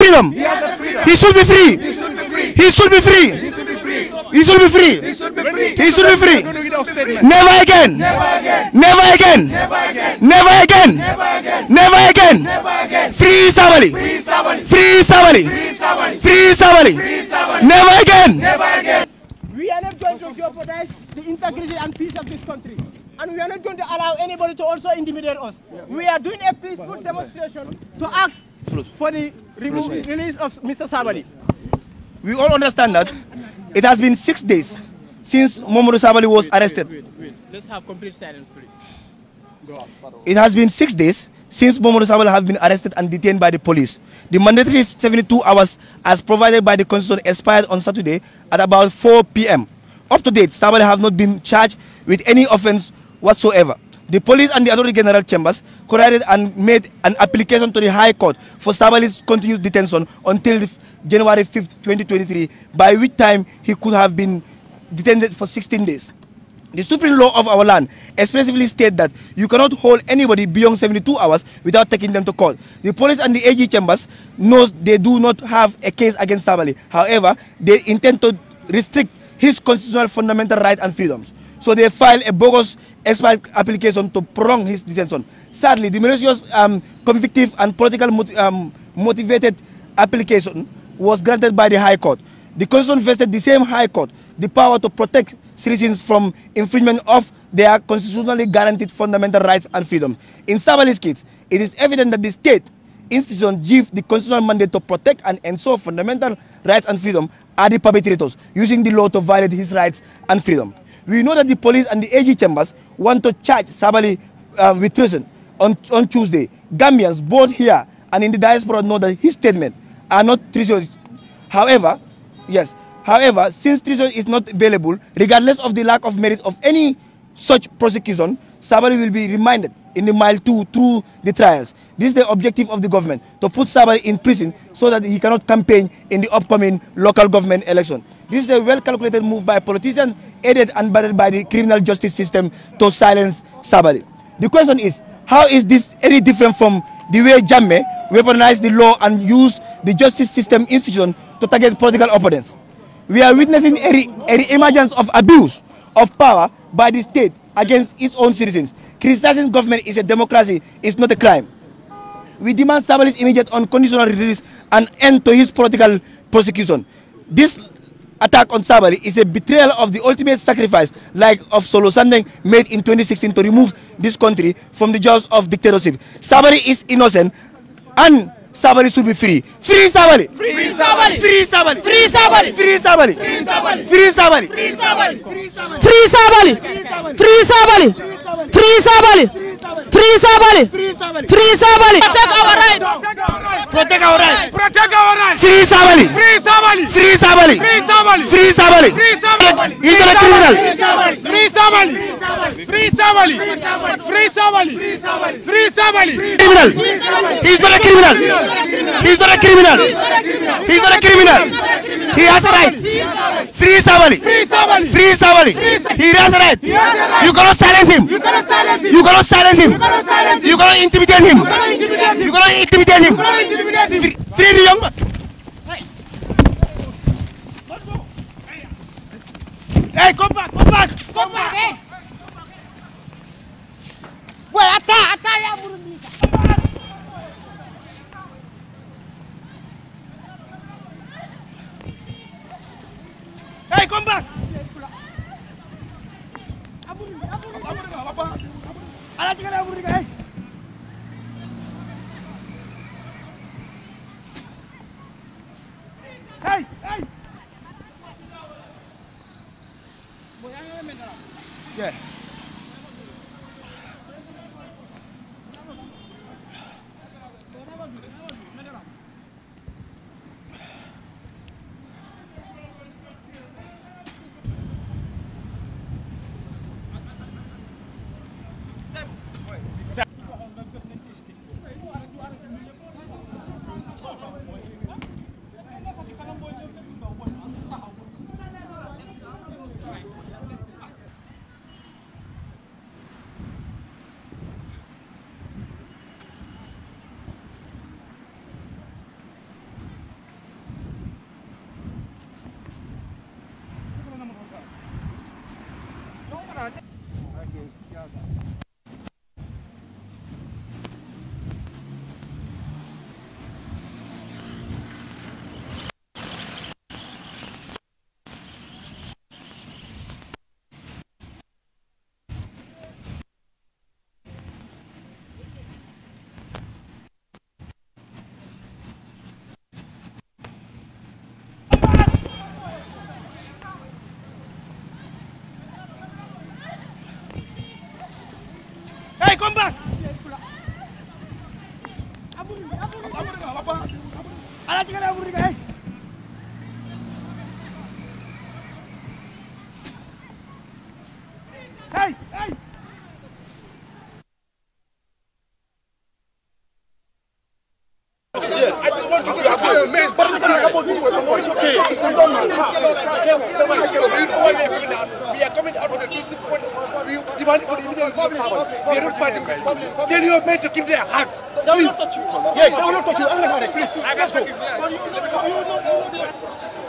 freedom. He should be free. He should be free. He should be free. He should be free. Never again. Never again. Never again. Never again. Free Sabally. Free Sabally. Free Sabally. Never again. We are not going to jeopardize the integrity and peace of this country. And we are not going to allow anybody to also intimidate us. We are doing a peaceful demonstration to ask for the release of Mr. Sabally. We all understand that it has been 6 days since Momodou Sabally was arrested. Wait. Let's have complete silence, please. It has been 6 days since Momodou Sabally has been arrested and detained by the police. The mandatory 72 hours as provided by the Constitution expired on Saturday at about 4 p.m. Up to date, Sabally have not been charged with any offense whatsoever. The police and the Attorney General Chambers corrected and made an application to the High Court for Sabally's continuous detention until January 5th, 2023, by which time he could have been detained for 16 days. The supreme law of our land expressly states that you cannot hold anybody beyond 72 hours without taking them to court. The police and the AG Chambers knows they do not have a case against Sabally. However, they intend to restrict his constitutional fundamental rights and freedoms. So they filed a bogus expired application to prolong his detention. Sadly, the malicious, convictive and political motivated application was granted by the High Court. The Constitution vested the same High Court the power to protect citizens from infringement of their constitutionally guaranteed fundamental rights and freedoms. In Sabally's case, it is evident that the state institutions give the constitutional mandate to protect and ensure fundamental rights and freedom are the perpetrators, using the law to violate his rights and freedom. We know that the police and the AG Chambers want to charge Sabally with treason on Tuesday. Gambians, both here and in the diaspora, know that his statements are not treasonous. However, since treason is not available, regardless of the lack of merit of any such prosecution, Sabally will be remanded in the mile 2 through the trials. This is the objective of the government, to put Sabally in prison so that he cannot campaign in the upcoming local government election. This is a well-calculated move by politicians, aided and abetted by the criminal justice system to silence Sabally. The question is, how is this any different from the way Jammeh weaponized the law and used the justice system institution to target political opponents? We are witnessing a emergence of abuse of power by the state against its own citizens. Criticizing government is a democracy, it's not a crime. We demand Sabally's immediate unconditional release and end to his political prosecution. This attack on Sabally is a betrayal of the ultimate sacrifice, like of Solo Sandeng, made in 2016 to remove this country from the jaws of dictatorship. Sabally is innocent and Sabally should be free. Free Sabally! Free Sabally! Free Sabally! Free Sabally! Free Sabally! Free Sabally! Free Sabally! Free Sabally! Free Sabally! Free Sabally! Free Sabally! Free Sabally! Free Sabally! Protect our rights! Protect our rights! Protect our rights! Free Sabally! Free Sabally! Free Sabally! Free Sabally! Free Sabally! Free Sabally! He's not a criminal! Free Sabally! Free Sabally! Free Sabally! Free Sabally! Criminal! He's not a criminal! He's not a criminal! He's not a criminal! He has a right! Free Sabally! Free Sabally! Free Sabally! He has a right! You cannot silence him! You cannot silence him! You cannot silence him! You cannot silence him! You cannot intimidate him! You cannot intimidate him! You cannot intimidate him! You cannot intimidate him! Free the young man! Hey, come back! Come back! Come back, eh? Wait, attack ya Burundika. Hey, come back! Hey, hey! Yeah. Hey, hey. We are coming out of the peaceful protest. We demand for the immediate release of Sabally. We are not fighting with them. Tell your men to keep their hands. They will not touch you. Yes, they will not touch you. I'm going to please. Let's go.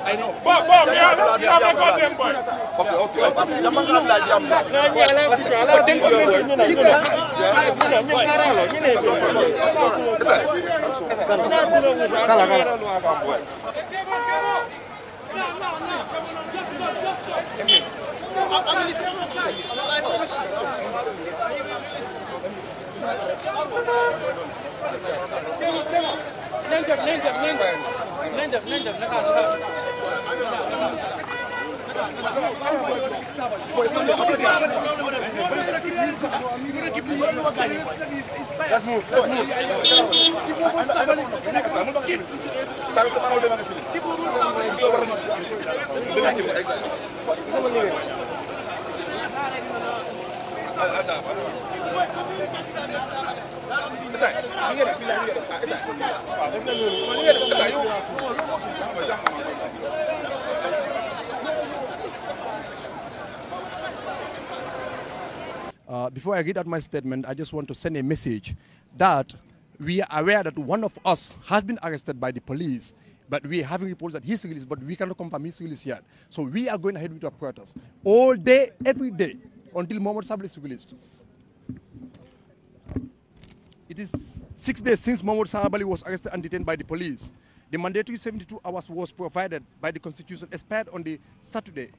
I know. Let's move. Before I read out my statement, I just want to send a message that we are aware that one of us has been arrested by the police, but we are having reports that he's released, but we cannot confirm his release yet. So we are going ahead with our protest all day, every day, until Momodou Sabally is released. It is 6 days since Momodou Sabally was arrested and detained by the police. The mandatory 72 hours was provided by the Constitution expired on the Saturday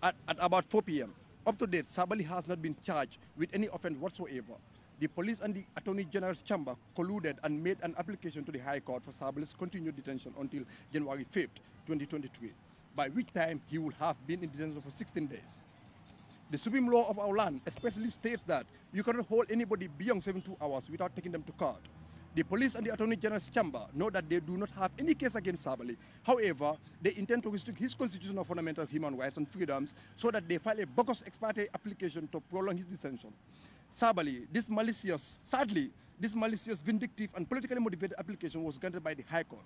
at about 4 p.m. Up to date, Sabally has not been charged with any offense whatsoever. The police and the Attorney General's chamber colluded and made an application to the High Court for Sabally's continued detention until January 5th, 2023, by which time he would have been in detention for 16 days. The supreme law of our land especially states that you cannot hold anybody beyond 72 hours without taking them to court. The police and the Attorney General's chamber know that they do not have any case against Sabally. However, they intend to restrict his constitutional fundamental human rights and freedoms so that they file a bogus ex parte application to prolong his detention. Sabally, sadly, this malicious, vindictive, and politically motivated application was granted by the High Court.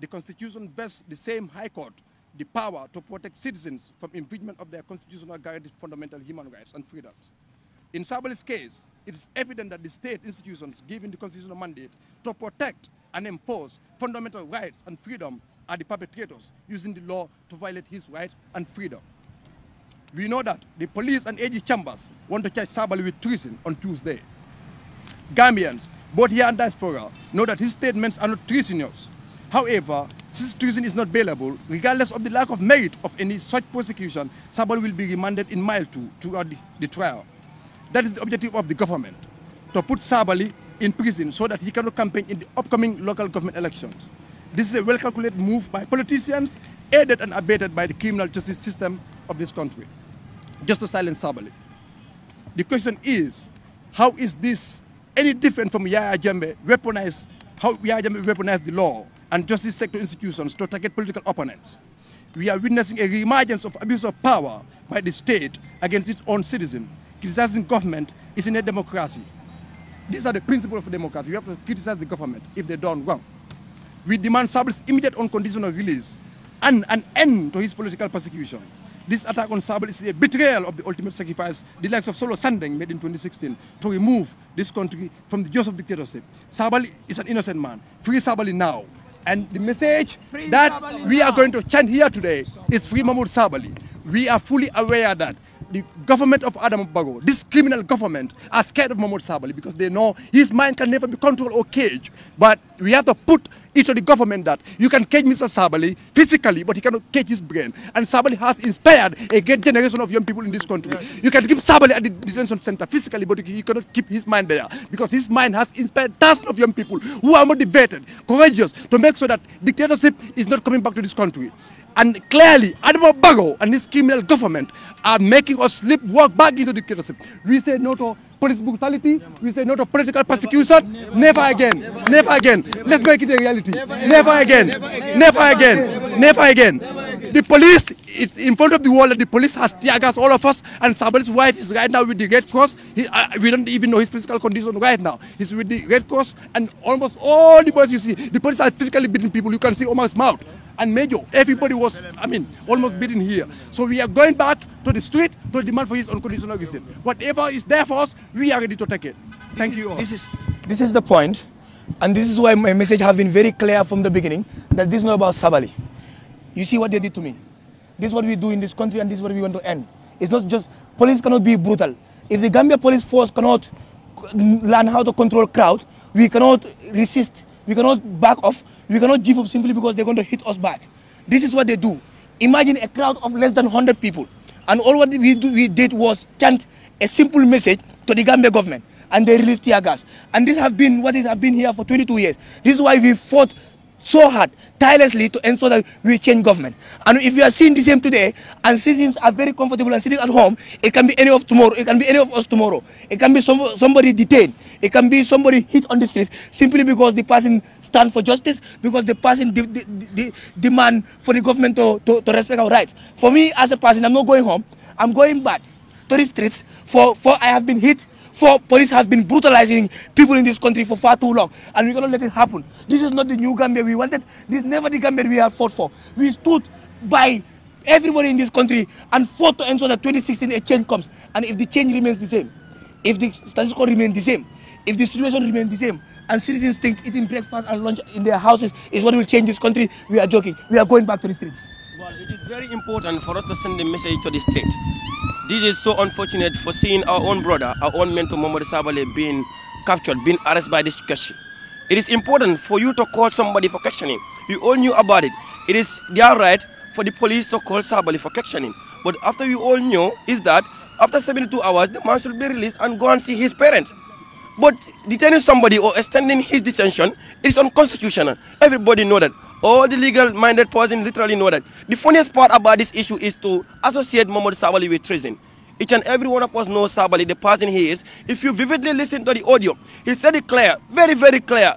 The Constitution vests the same High Court the power to protect citizens from infringement of their constitutional guaranteed fundamental human rights and freedoms. In Sabally's case, it is evident that the state institutions given the constitutional mandate to protect and enforce fundamental rights and freedom are the perpetrators using the law to violate his rights and freedom. We know that the police and AG chambers want to charge Sabally with treason on Tuesday. Gambians, both here and diaspora, know that his statements are not treasonous. However, since treason is not bailable, regardless of the lack of merit of any such prosecution, Sabally will be remanded in mile 2 throughout the trial. That is the objective of the government, to put Sabally in prison so that he cannot campaign in the upcoming local government elections. This is a well-calculated move by politicians, aided and abetted by the criminal justice system of this country, just to silence Sabally. The question is, how is this any different from Yahya Jammeh weaponized the law and justice sector institutions to target political opponents? We are witnessing a reemergence of abuse of power by the state against its own citizens. Criticizing government is in a democracy. These are the principles of democracy. You have to criticize the government if they're done wrong. We demand Sabally's immediate unconditional release and an end to his political persecution. This attack on Sabally is a betrayal of the ultimate sacrifice the likes of Solo Sandeng made in 2016 to remove this country from the jaws of dictatorship. Sabally is an innocent man. Free Sabally now. And the message that we are going to chant here today is free Momodou Sabally. We are fully aware that the government of Adama Barrow, this criminal government, are scared of Momodou Sabally because they know his mind can never be controlled or caged. But we have to put it to the government that you can cage Mr. Sabally physically, but he cannot cage his brain. And Sabally has inspired a great generation of young people in this country. You can keep Sabally at the detention center physically, but you cannot keep his mind there because his mind has inspired thousands of young people who are motivated, courageous, to make sure that dictatorship is not coming back to this country. And clearly, Adama Barrow and his criminal government are making us walk back into dictatorship. We say no to police brutality. We say no to political persecution. Never again. Never again. Let's make it a reality. Never again. Never again. Never again. The police, it's in front of the world that the police has tear gas all of us, and Sabally's wife is right now with the Red Cross. We don't even know his physical condition right now. He's with the Red Cross, and almost all the boys you see, the police are physically beating people. You can see Omar's mouth. And Major, everybody was, almost beaten here. So we are going back to the street to demand for his unconditional visit. Whatever is there for us, we are ready to take it. Thank you all. This is the point, and this is why my message has been very clear from the beginning, that this is not about Sabally. You see what they did to me. This is what we do in this country, and this is what we want to end. It's not just, police cannot be brutal. If the Gambia police force cannot learn how to control crowd, we cannot resist, we cannot back off, we cannot give up simply because they're going to hit us back. This is what they do. Imagine a crowd of less than 100 people, and all what we did was chant a simple message to the Gambia government, and they released tear gas. And this has been what has been here for 22 years. This is why we fought so hard, tirelessly, to ensure that we change government. And if you are seeing the same today, and citizens are very comfortable and sitting at home, it can be any of tomorrow. It can be any of us tomorrow. It can be somebody detained. It can be somebody hit on the streets simply because the person stands for justice, because the person demand for the government to respect our rights. For me, as a person, I'm not going home. I'm going back to the streets. For I have been hit. For police have been brutalizing people in this country for far too long, and we're going to let it happen. This is not the new Gambia we wanted. This is never the Gambia we have fought for. We stood by everybody in this country and fought to ensure that 2016 a change comes. And if the change remains the same, if the status quo remains the same, if the situation remains the same, and citizens think eating breakfast and lunch in their houses is what will change this country, we are joking. We are going back to the streets. Well, it is very important for us to send a message to the state. This is so unfortunate for seeing our own brother, our own mentor Momodou Sabally being captured, being arrested by this question. It is important for you to call somebody for questioning. You all knew about it. It is their right for the police to call Sabally for questioning. But after we all knew is that after 72 hours, the man should be released and go and see his parents. But detaining somebody or extending his detention is unconstitutional. Everybody know that. All the legal-minded person literally know that. The funniest part about this issue is to associate Momodou Sabally with treason. Each and every one of us knows Sabally, the person he is. If you vividly listen to the audio, he said it clear, very, very clear.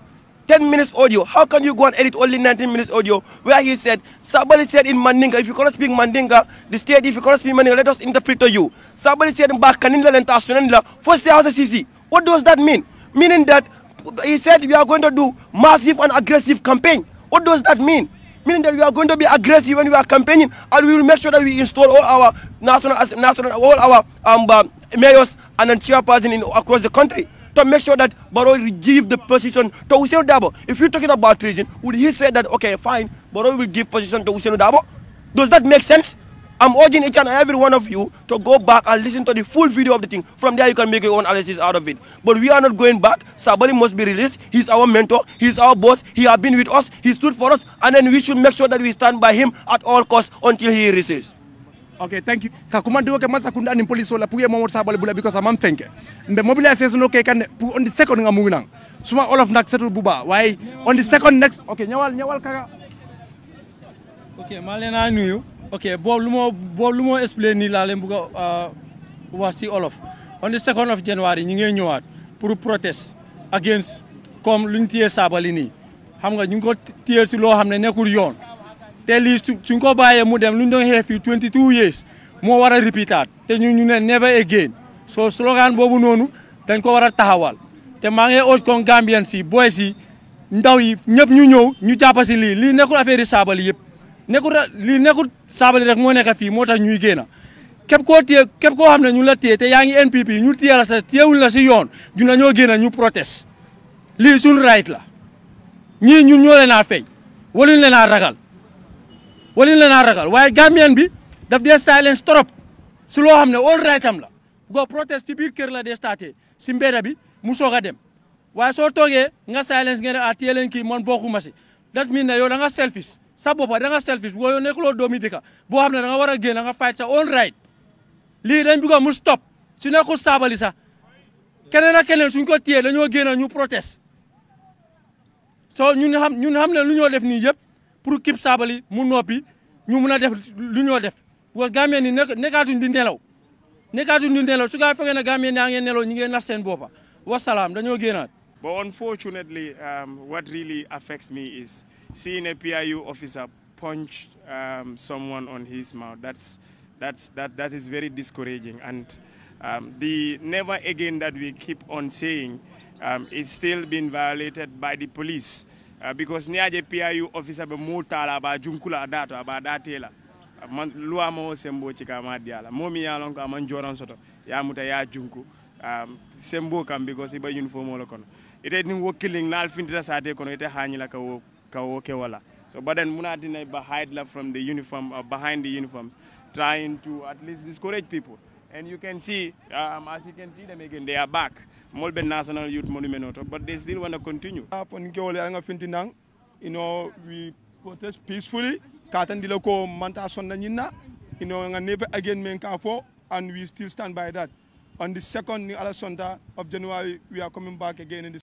10 minutes audio. How can you go and edit only 19 minutes audio where he said, Sabally said in Mandinga, if you cannot speak Mandinga, the state, if you cannot speak Mandinga, let us interpret to you. Sabally said in Bakaninla and Tasunanila, first day house CC. What does that mean? Meaning that he said we are going to do massive and aggressive campaign. What does that mean? Meaning that we are going to be aggressive when we are campaigning, and we will make sure that we install all our mayors and chairpersons across the country to make sure that Barrow will give the position to 𝒂𝒄𝒏. If you're talking about treason, would he say that, okay, fine, Barrow will give position to 𝒂𝒄𝒏? Does that make sense? I'm urging each and every one of you to go back and listen to the full video of the thing. From there, you can make your own analysis out of it. But we are not going back. Sabally must be released. He's our mentor. He's our boss. He has been with us. He stood for us. And then we should make sure that we stand by him at all costs until he releases. Okay, thank you. Kakumando ke masakunda ni police wala puye Momodou Sabally bula because amam fenke. Mbe mobilisation no ke kan on the second nga munginang. Suma all of nak setul buba. Why on the second next? Okay, nyawal kaka. Okay, malena nuyu. Okay, boobu lu moo explain nii laa leen bëgg a wax si olof. On the 2nd of January ñu ngi ñëwaat pour protest against comme lu ñu téye Sabally nii. Xam nga ñu ngi ko téye si loo xam ne nekkul yoon. Te lii suñ ko bàyyee mu dem lu ñu doon xeex fii 22 years moo war a repeataat te ñu ne never again. So slogan boobu noonu dañ ko war a taxawal. Te maa ngi urge kon Gambian si boys si ndaw yi ñëpp ñu ñëw ñu jàpp si lii nekkul affaire yi Sabally yëpp. Lii nekkul Sabally rek moo nekk fii moo tax ñuy génn képp koo xam ne ñu la téye te yaa ngi NPP ñu téye la sa téyewul la si yoon dina ñoo génn ñu protest lii suñ right la ñii ñun ñoo leen a fay waluñ leen a ragal waaye Gambien bi daf dee silence trop si loo xam ne all right am la go protest ci biir kër la dee starté si mbedda bi mu soog a dem waaye soo toogee nga silence ngeen a téye leen kii man bokkuma si that mean ne yow da nga selfish sa boppa da nga selfish boo yow nekkuloo doomi dëkka boo xam ne da nga war a génn nga fight sa own right lii dañ bëgg mu stop su nekkul Sabally sax keneen ak keneen suñ ko téye dañoo génn ñu protest so ñun xam ne lu ñoo def nii yëpp pour keep Sabally mu noppi ñu mun a def lu ñoo def parce que Gambien ni nekkaatuñ di nelaw nekatu ñu nelo su ga fege na Gambien ya ngeen nelo ñi ngeen nax seen bopa wassalam dañoo gënaat. But unfortunately, what really affects me is seeing a PIU officer punch someone on his mouth. That is very discouraging. And the never again that we keep on saying is still being violated by the police. Because niaje PIU officer be mutala ba junkula dato ba datela. Lua mo sembo chika madiala. Momi ya lonko amanjoran soto. Ya muta ya junku. Sembo kam because iba uniform wala kono. Ite ni wo killing na alfindita sate kono ite hanyila ka wo ke wala. So but then munati na hide la from the uniform or behind the uniforms, trying to at least discourage people. And you can see, as you can see them again, they are back. Molben National Youth Monument, but they still want to continue. You know, we protest peacefully. You know, never again and we still stand by that. On the 2nd of January, we are coming back again in the